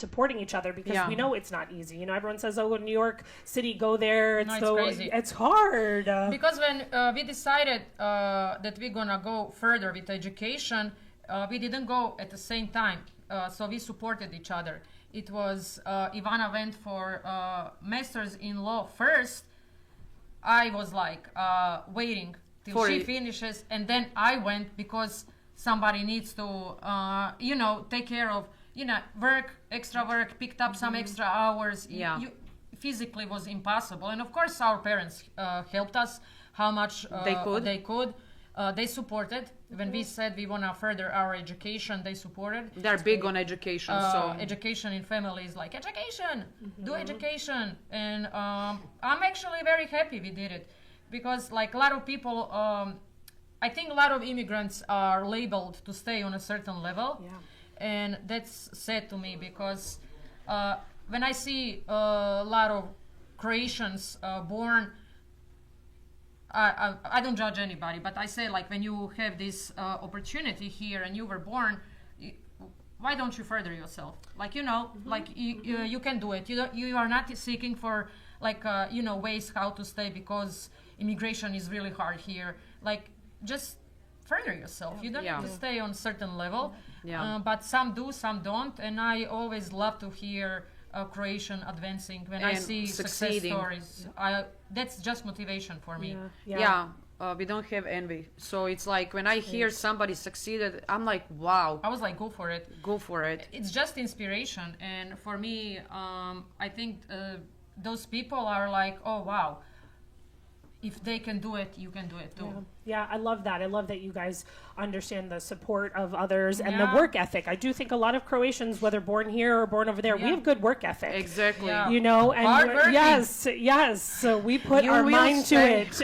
supporting each other, because we know it's not easy. You know, everyone says, oh, New York City, go there. It's crazy. It's hard. Because when we decided that we're going to go further with education, we didn't go at the same time. So we supported each other. It was Ivana went for master's in law first. I was like waiting till she finishes, and then I went because somebody needs to, you know, take care of, you know, extra work, picked up some extra hours. Physically was impossible. And of course our parents helped us how much they could. They supported. When we said we want to further our education, they supported. They're big on education. So education in family is like, education, do education. And I'm actually very happy we did it, because like a lot of people, I think a lot of immigrants are labeled to stay on a certain level. And that's sad to me, because when I see a lot of Croatians born, I don't judge anybody, but I say, like, when you have this opportunity here and you were born, why don't you further yourself? Like, you know, like you can do it. You are not seeking for, like, you know, ways how to stay, because immigration is really hard here. Like, just further yourself. You don't need to stay on a certain level. But some do, some don't. And I always love to hear Croatian advancing when I see success stories. That's just motivation for me. We don't have envy, so it's like when I hear somebody succeeded, I'm like, wow. I was like, go for it. It's just inspiration. And for me, I think those people are like, oh wow, if they can do it, you can do it too. Yeah, I love that. I love that you guys understand the support of others and the work ethic. I do think a lot a Croatians, whether born here or born over there, we have good work ethic. Exactly. You know, and yes. So we put our mind to it,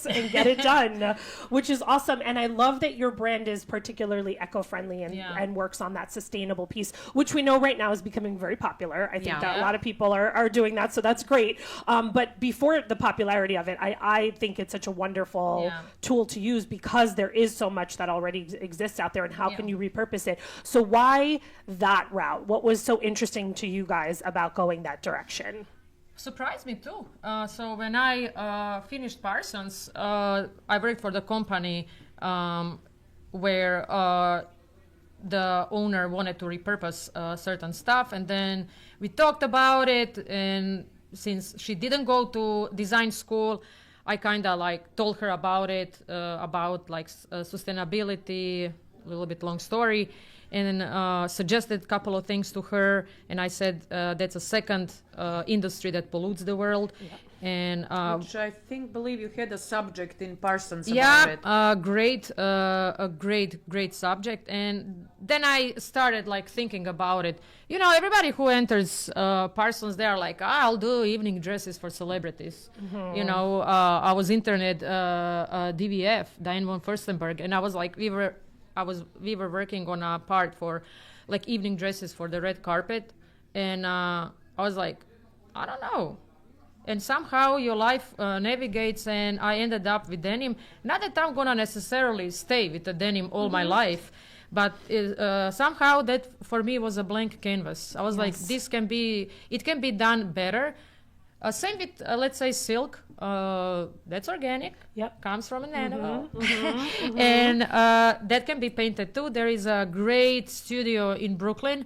and get it done, which is awesome. And I love that your brand is particularly eco-friendly and works on that sustainable piece, which we know right now is becoming very popular. I think that a lot of people are doing that, so that's great. But before the popularity of it, I think it's such a wonderful tool to use, because there is so much that already exists out there, and how can you repurpose it? So why that route? What was so interesting to you guys about going that direction? Surprised me too. So when I finished Parsons, I worked for the company where the owner wanted to repurpose certain stuff, and then we talked about it, and since she didn't go to design school, I kind of like told her about it, about like sustainability, a little bit long story, and suggested a couple of things to her. And I said that's a second industry that pollutes the world. And which I believe you had a subject in Parsons about it. A great subject. And then I started like thinking about it. You know, everybody who enters Parsons, they are like, I'll do evening dresses for celebrities. You know, I was intern at DVF, Diane von Furstenberg, and I was like, we were working on a part for like evening dresses for the red carpet, and I was like, I don't know. And somehow your life navigates, and I ended up with denim. Not that I'm gonna necessarily stay with the denim all my life, but somehow that for me was a blank canvas. I was like, it can be done better. Same with, let's say, silk. That's organic. Comes from an animal. And that can be painted too. There is a great studio in Brooklyn.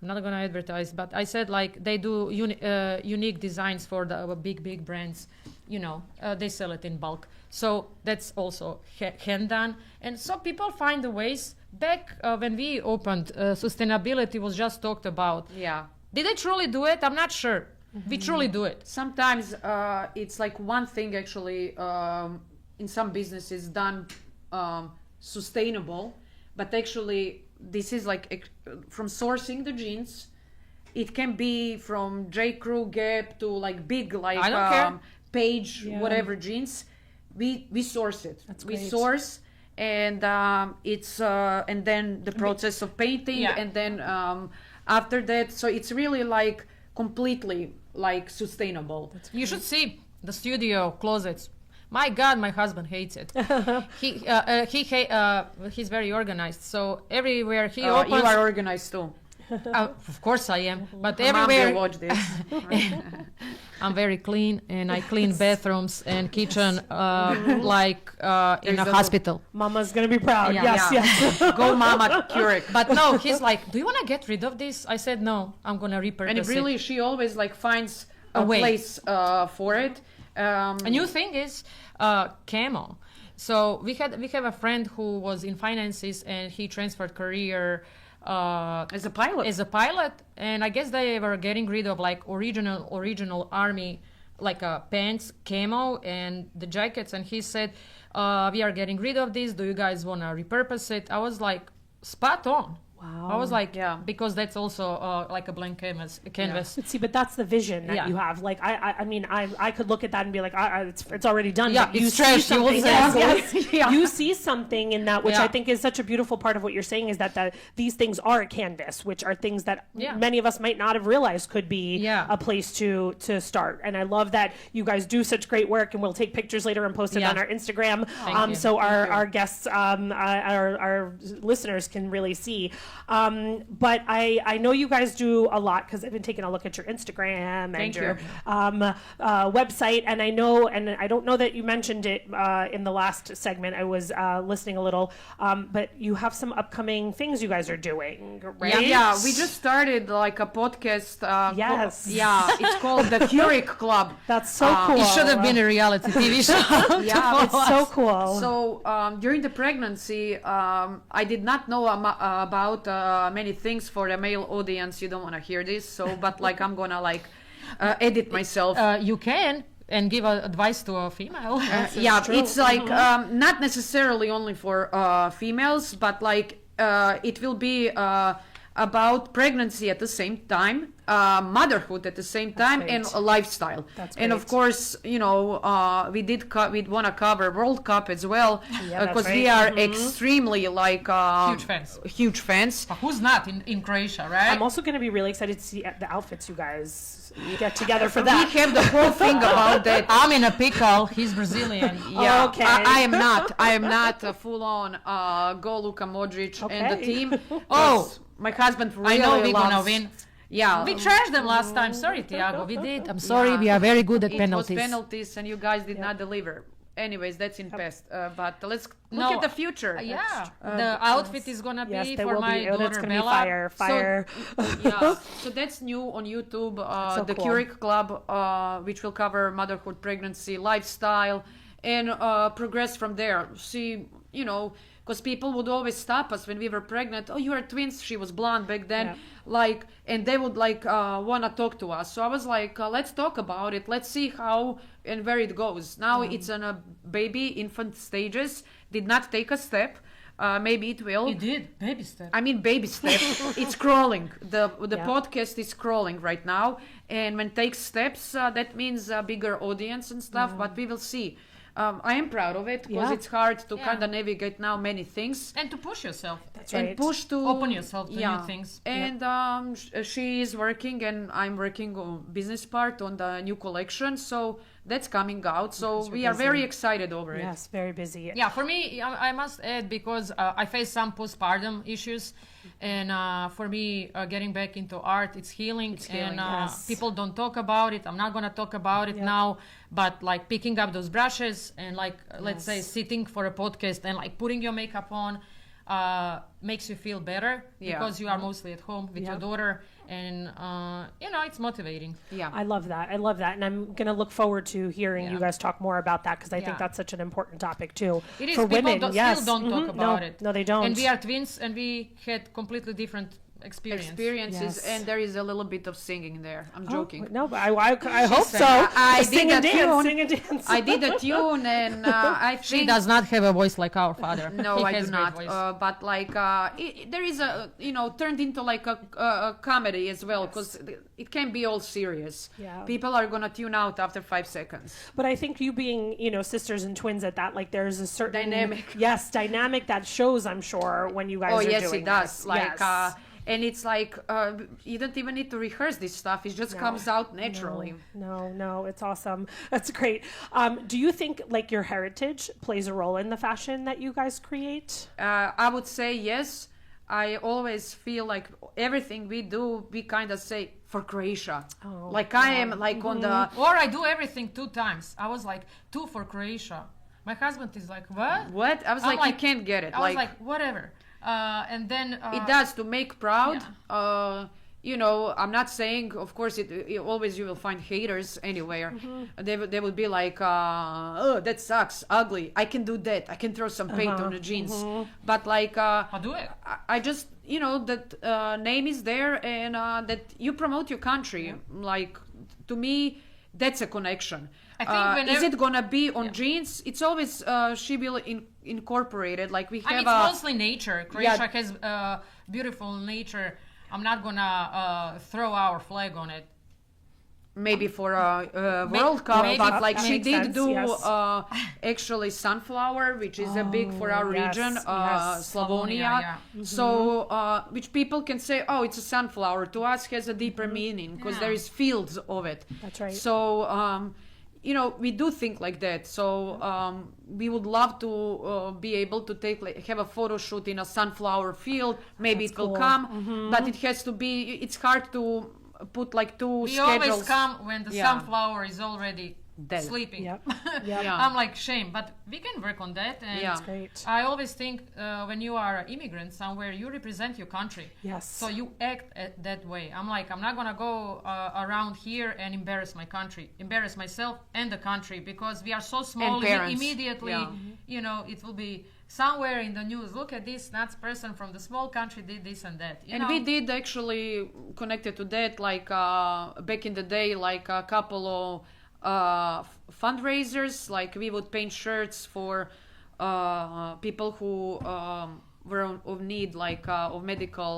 I'm not going to advertise, but I said like they do unique designs for the big brands. You know, they sell it in bulk. So that's also hand done. And so people find the ways. Back when we opened, sustainability was just talked about. Did they truly do it? I'm not sure. We truly do it. Sometimes it's like one thing actually in some businesses done sustainable, but actually this is like from sourcing the jeans. It can be from J. Crew, Gap to like big like I don't care. Page whatever jeans. We source it. That's we great. source, and it's and then the process of painting, and then after that, so it's really like completely like sustainable. You should see the studio closets. My God, my husband hates it. He's very organized. So everywhere he opens, you are organized too. Of course I am, but Her mom everywhere will watch this. I'm very clean, and I clean bathrooms and kitchen like in a hospital. Mama's gonna be proud. Yeah. Yes. Go Mama Curic. But no, he's like, do you want to get rid of this? I said, no, I'm going to repurpose And it. really, she always like finds a way. place for it. A new thing is camo. So we have a friend who was in finances, and he transferred career As a pilot. And I guess they were getting rid of like original army like pants, camo, and the jackets. And he said, we are getting rid of this. Do you guys want to repurpose it? I was like, spot on. Wow. I was like, Yeah. because that's also like a blank canvas. But see, but that's the vision that you have. Like, I mean, I could look at that and be like, it's already done. Yeah, But you it's see trash. something. Yes. Yeah. You see something in that, which Yeah. I think is such a beautiful part of what you're saying, is that these things are a canvas, which are things that many of us might not have realized could be a place to start. And I love that you guys do such great work, and we'll take pictures later and post it on our Instagram, so our guests, our listeners can really see. But I know you guys do a lot, because I've been taking a look at your Instagram and your website, and I know, and I don't know that you mentioned it in the last segment. I was listening a little, but you have some upcoming things you guys are doing, right? Yeah, we just started like a podcast. Yes. It's called the Curic Club. That's so cool. It should have been a reality TV show. Yeah, It's so cool. So during the pregnancy, I did not know about many things for the male audience. You don't want to hear this, but like I'm gonna like edit myself. You can and give advice to a female. It's like not necessarily only for females, but like it will be about pregnancy at the same time, motherhood at the same time, and a lifestyle. And of course, you know, we want to cover World Cup as well, because we are extremely like huge fans. But who's not in Croatia, right? I'm also going to be really excited to see the outfits you guys get together for that. We have the whole thing about that. I'm in a pickle. He's Brazilian. Yeah, okay. I am not a full-on go Luka Modric and the team. My husband really I know we're loves... gonna win. Yeah. We trashed them last time. Sorry, Tiago. We did. I'm sorry. We are very good at penalties. It was penalties, and you guys did not deliver. Anyways, that's in past. But let's look at the future. The outfit is gonna be for my daughter it's gonna Bella. be fire. So that's new on YouTube. The cool. Curic Club, which will cover motherhood, pregnancy, lifestyle, and progress from there. See, you know, because people would always stop us when we were pregnant. Oh, you are twins. She was blonde back then. Like, and they would like want to talk to us. So I was like, let's talk about it. Let's see how and where it goes. Now it's on a infant stages. Did not take a step. Maybe it will. You did baby step. I mean, baby step. It's crawling. The podcast is crawling right now. And when it takes steps, that means a bigger audience and stuff. But we will see. I am proud of it, because it's hard to kind of navigate now many things. And to push yourself. That's and right. push to open yourself to new things. And she is working, and I'm working on business part on the new collection. So that's coming out. So we are very excited over it. Yes, very busy. Yeah, for me, I must add, because I face some postpartum issues, and for me, getting back into art, it's healing, and people don't talk about it. I'm not gonna talk about it now, but like picking up those brushes and like let's say sitting for a podcast and like putting your makeup on makes you feel better, because you are mostly at home with your daughter, and you know, it's motivating. I love that, and I'm gonna look forward to hearing you guys talk more about that, because I think that's such an important topic too. It is. For People women. still don't talk about it. No, they don't. And we are twins, and we had completely different experiences, and there is a little bit of singing there. I'm joking. No, but I hope so. I sing did and a dance, tune. sing and dance. I did a tune, and I think She does not have a voice like our father. No, He I has do great not. voice. But like, there is a turned into like a comedy as well, because it can be all serious. Yeah. People are gonna tune out after 5 seconds. But I think you being, sisters and twins at that, like there's a certain Dynamic. Yes, dynamic that shows, I'm sure, when you guys are doing it does. this. Like, Yes. and it's like you don't even need to rehearse this stuff. It just comes out naturally. No, it's awesome. That's great. Do you think like your heritage plays a role in the fashion that you guys create? I would say yes. I always feel like everything we do, we kind of say for Croatia. Oh, like I am like on the... Or I do everything 2 times. I was like, 2 for Croatia. My husband is like, what? What? I was like, you can't get it. I was like, whatever. And then... it does to make proud. You know, I'm not saying, of course, it always you will find haters anywhere. They would be like, oh, that sucks, ugly. I can do that. I can throw some paint on the jeans. But like, I'll do it. I just, you know, that name is there and that you promote your country. Like, to me, that's a connection. I think is it gonna be on jeans? It's always she will incorporate it. Like we have. It's mostly nature. Croatia has beautiful nature. I'm not gonna throw our flag on it. Maybe for a World Cup, but like she did do actually sunflower, which is a big for our region, Slavonia. So which people can say, oh, it's a sunflower. To us, has a deeper meaning because there is fields of it. That's right. So you know, we do think like that. So we would love to be able to have a photo shoot in a sunflower field. Maybe it will come, but it has to be. It's hard to put like 2 schedules. We always come when the sunflower is already dead. Sleeping. I'm like, shame, but we can work on that. And that's great. I always think when you are an immigrant somewhere, you represent your country. Yes. So you act that way. I'm like, I'm not gonna go around here and embarrass my country, embarrass myself and the country, because we are so small. Immediately, you know, it will be somewhere in the news. Look at this nuts person from the small country did this and that. You know? We did actually connected to that, like back in the day, like a couple of fundraisers. Like we would paint shirts for people who were of need, like of medical,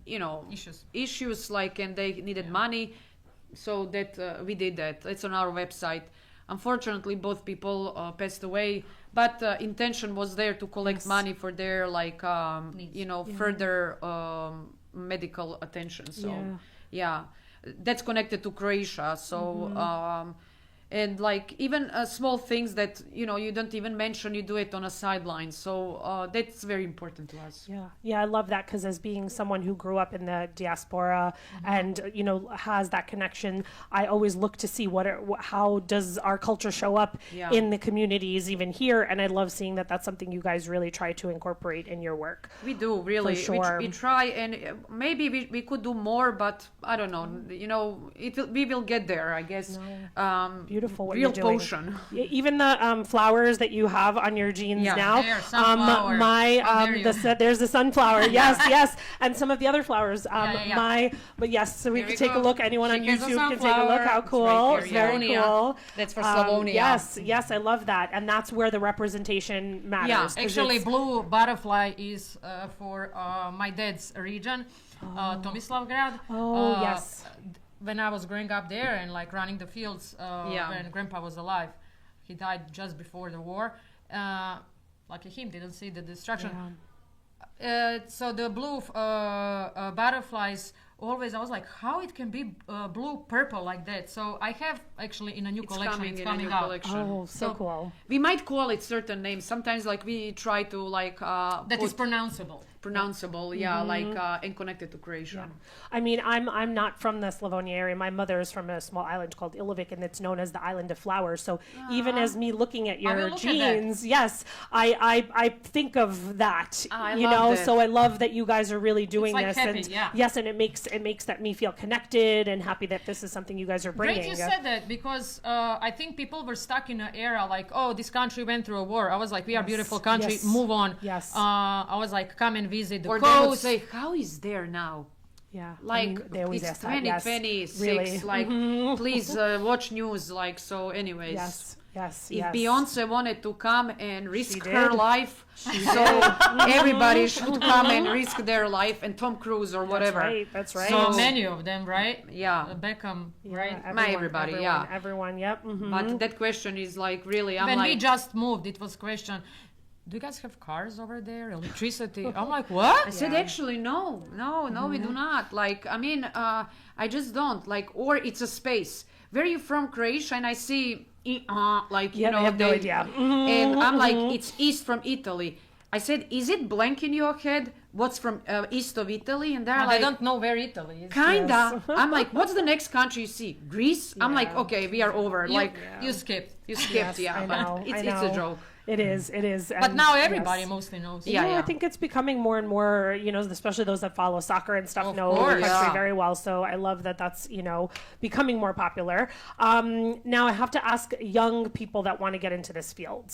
you know, issues, like, and they needed money. So that we did that. It's on our website. Unfortunately, both people passed away, but intention was there to collect money for their, like, you know, further medical attention. So, that's connected to Croatia. So, and like even small things that, you know, you don't even mention, you do it on a sideline. So that's very important to us. Yeah, I love that, because as being someone who grew up in the diaspora and, you know, has that connection, I always look to see how does our culture show up in the communities even here, and I love seeing that that's something you guys really try to incorporate in your work. We do, really. For sure. We try, and maybe we could do more, but I don't know, you know, we will get there, I guess. Beautiful what real you're doing. potion. Even the flowers that you have on your jeans now. There's the sunflower. Yes. And some of the other flowers. But yes, so we can take a look. Anyone on YouTube can take a look. How cool. Right, very cool. That's for Slavonia. Yes, I love that. And that's where the representation matters. Yeah, actually blue butterfly is for my dad's region, Tomislavgrad. Yes. When I was growing up there and like running the fields when grandpa was alive, he died just before the war. Lucky him, didn't see the destruction. So the blue butterflies, always I was like, how it can be blue purple like that. So I have actually in a new collection. It's coming out. Collection. Oh, so cool. We might call it certain names. Sometimes like we try to like that is pronounceable, like and connected to Croatia. I mean, I'm not from the Slavonia area. My mother is from a small island called Ilovik, and it's known as the Island of Flowers. So even as me looking at your jeans, yes, I think of that. You know, so I love that you guys are really doing this. Happy, and yes, and it makes that me feel connected and happy that this is something you guys are bringing. Great you said that, because I think people were stuck in an era like, oh, this country went through a war. I was like, we are a beautiful country, move on. Yes. I was like, come and visit the coast. They would say, how is there now? Yeah, like, I mean, they always it's ask that. 2026. Really. Like, please watch news. Like, so, anyways. Yes. If Beyonce wanted to come and risk her life, so everybody should come and risk their life, and Tom Cruise or whatever. That's right. So many of them, right? Yeah. Beckham, right? Everybody. Everyone. Yep. But that question is like really. When we just moved, it was question. Do you guys have cars over there? Electricity? I'm like, what? I said, actually, no, we do not. Like, I mean, I just don't. Like, or it's a space. Where are you from, Croatia? And I see, like, you know, I have no idea. And I'm like, it's east from Italy. I said, is it blank in your head? What's from east of Italy? And they're And like, I don't know where Italy is. kinda. I'm like, what's the next country you see? Greece? I'm like, okay, we are over. You skipped. You skipped, Yes, I know, but it's I a know. joke. It is. But And now everybody yes. mostly knows. Yeah. I think it's becoming more and more, especially those that follow soccer and stuff know course. the country Yeah. very well. So I love that that's, becoming more popular. Now I have to ask young people that want to get into this field.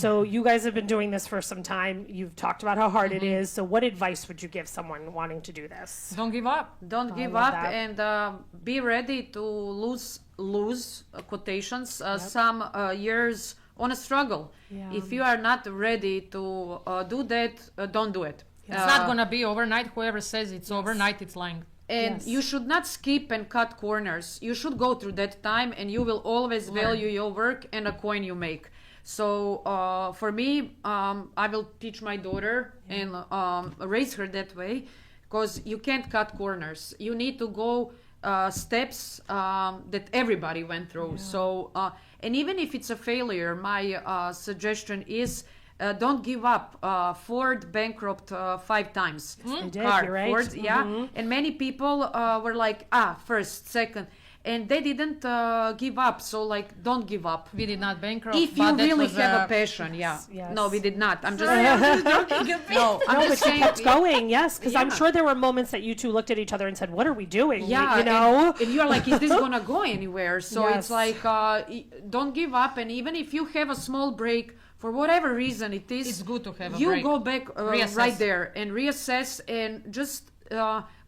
So you guys have been doing this for some time. You've talked about how hard it is. So what advice would you give someone wanting to do this? Don't give up. Don't give love up that. and be ready to lose quotations some years on a struggle. Yeah. If you are not ready to do that, don't do it. It's not gonna be overnight. Whoever says it's overnight, it's lying. And Yes. you should not skip and cut corners. You should go through that time, and you will always value your work and a coin you make. So for me, I will teach my daughter and raise her that way, because you can't cut corners. You need to go steps that everybody went through. So and even if it's a failure, my suggestion is don't give up. Ford bankrupt 5 times. They did, Car, you're right. Ford, yeah. And many people were like, first, second. And they didn't give up. So, like, don't give up. We did not bankrupt. If you but that really was have a passion, yeah. Yes. No, we did not. I'm just no, I'm No, just but you saying. kept going, yes, because I'm Yeah. sure there were moments that you two looked at each other and said, "What are we doing?" Yeah, and you're like, is this gonna go anywhere? So Yes. it's like, don't give up. And even if you have a small break, for whatever reason it is, It's good to have a you break. go back Reassess. right there and reassess and just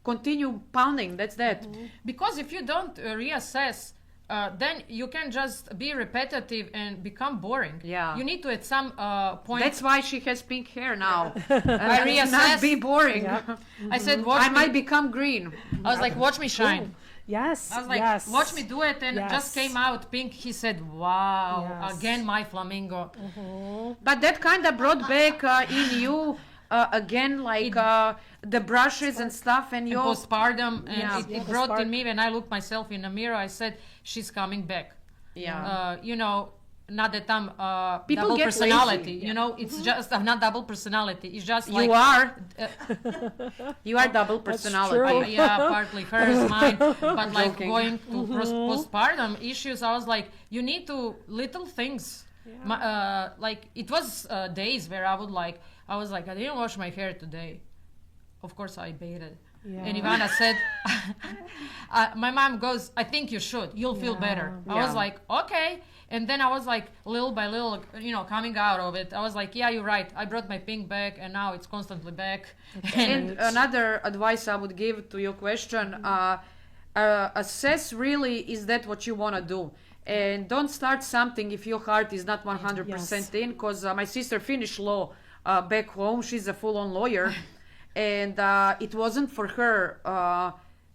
continue pounding. That's that. because if you don't reassess, then you can just be repetitive and become boring. Yeah. You need to at some point. That's why she has pink hair now. I Not reassess. be boring. I said, watch I me. might become green. I was like, watch me shine. Yes. I was like, yes. watch me do it, and Yes. just came out pink. He said, wow, Yes. again my flamingo. But that kind of brought back in you again, like the brushes and stuff, and And your postpartum, and Yeah. it brought in me when I looked myself in the mirror. I said, she's coming back. yeah. Not that I'm People double get personality. lazy, You know, it's just I'm not double personality. It's just like You are. You are double personality. true. yeah, partly hers, mine. But like joking. going to postpartum issues, I was like, you need to little things. Like it was days where I was like, I didn't wash my hair today. Of course, I baited. Yeah. And Ivana said, my mom goes, I think you should. You'll feel better. I was Yeah. like, okay. And then I was like, little by little, coming out of it. I was like, yeah, you're right. I brought my pink back, and now it's constantly back. And another advice I would give to your question, assess really, is that what you want to do? And don't start something if your heart is not 100% in, because my sister finished law back home. She's a full-on lawyer. And it wasn't for her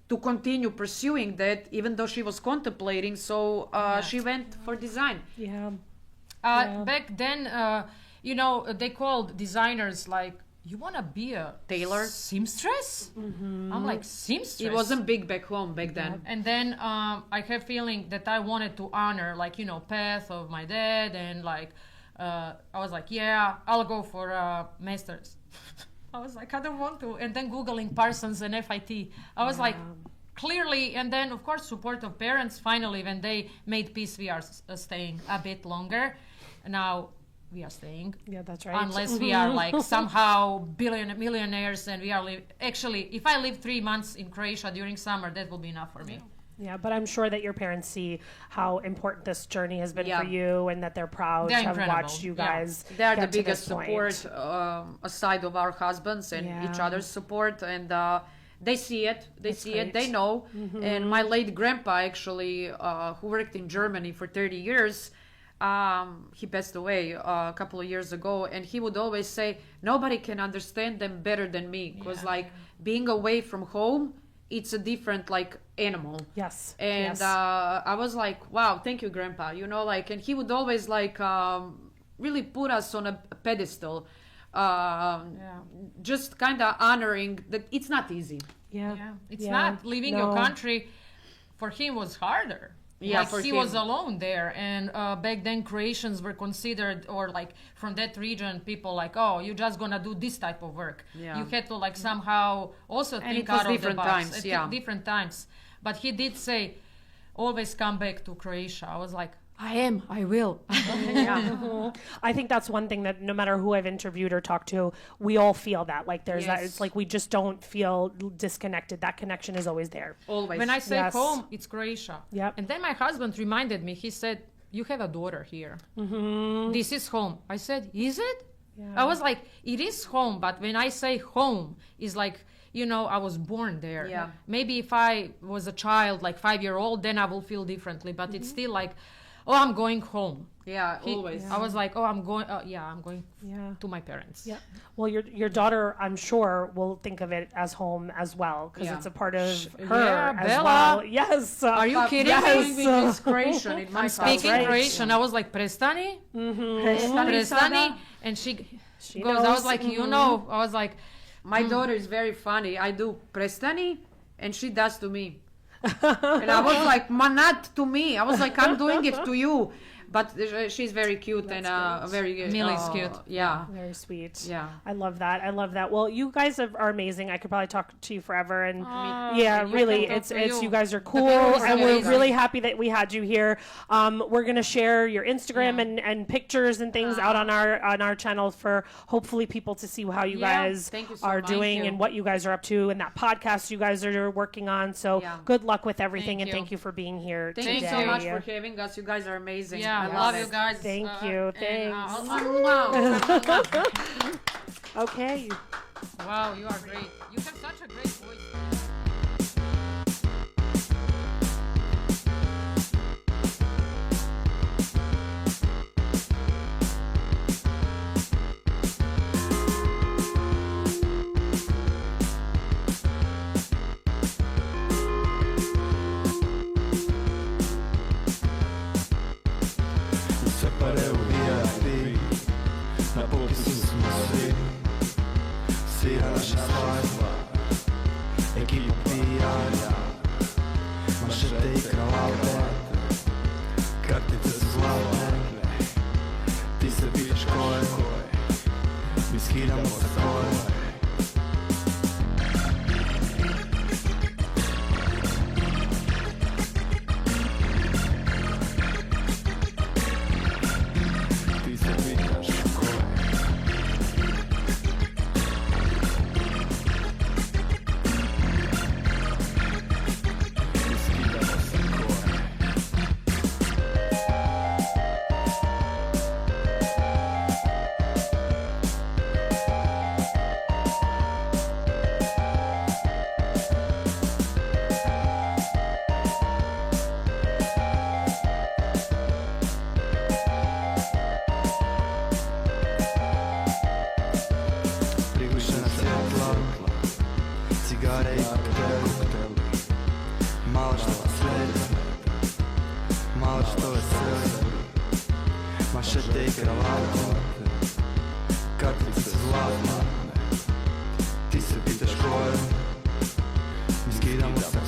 to continue pursuing that, even though she was contemplating. So she went for design. Yeah. Back then, they called designers like, you want to be a Tailor? seamstress? I'm like, seamstress? It wasn't big back home back then. And then I have feeling that I wanted to honor, like, path of my dad, and like, I was like, yeah, I'll go for masters. I was like, I don't want to. And then Googling Parsons and FIT. I was like, clearly, and then of course support of parents. Finally, when they made peace, we are staying a bit longer. Now we are staying. Yeah, that's right. Unless we are like somehow millionaires, and we are actually, if I live 3 months in Croatia during summer, that will be enough for me. Yeah, but I'm sure that your parents see how important this journey has been Yeah. for you, and that they're proud They're to have incredible. watched you Yeah. guys. They are the get to biggest this point. support aside of our husbands and each Yeah. other's support, and they see it. They That's see great. it. They know. And my late grandpa, actually, who worked in Germany for 30 years, he passed away a couple of years ago, and he would always say, "Nobody can understand them better than me," because like being away from home, it's a different like animal. Yes. And yes. I was like, wow, thank you, grandpa, and he would always like really put us on a pedestal, just kind of honoring that it's not easy. yeah. Yeah, it's Yeah. not leaving your No. country. For him was harder. Yeah, like he was alone there, and back then Croatians were considered, or like from that region, people like, oh, you're just gonna do this type of work. Yeah. You had to like somehow also And think it was out of the different box. times, yeah. Different times. But he did say, always come back to Croatia. I was like, I will. I think that's one thing that no matter who I've interviewed or talked to, we all feel that. Like there's that, it's like we just don't feel disconnected. That connection is always there. Always. When I say home, it's Croatia. Yep. And then my husband reminded me, he said, you have a daughter here. This is home. I said, is it? Yeah. I was like, it is home, but when I say home, it's like, you know, I was born there. Yeah. Maybe if I was a child, like 5-year-old, then I will feel differently. But it's still like, oh, I'm going home. Yeah, always. I was like, oh, I'm going to my parents. Yeah. Well, your daughter, I'm sure, will think of it as home as well, because it's a part of her as Bella. well. Yes. Are you kidding yes. me? It's Croatian. It might Speaking right. Croatian, I was like, prestani? Prestani? And she goes, knows. I was like, you know, I was like, My daughter is very funny. I do prestani, and she does to me. And I was like, not to me. I was like, I'm doing it to you. But she's very cute. That's and very Millie's cute. Yeah. Very sweet. Yeah. I love that. I love that. Well, you guys are amazing. I could probably talk to you forever. And and really, it's you guys are cool, and we're really happy that we had you here. We're gonna share your Instagram and pictures and things out on our channel for hopefully people to see how you guys are doing and what you guys are up to, and that podcast you guys are working on. So good luck with everything, and thank you for being here today. Thank you so much for having us. You guys are amazing. Yeah. I love you guys. Thank you. Thanks. Okay. Wow, you are great. You have such a great voice. Ti se pitaš ko je, mi skidamo se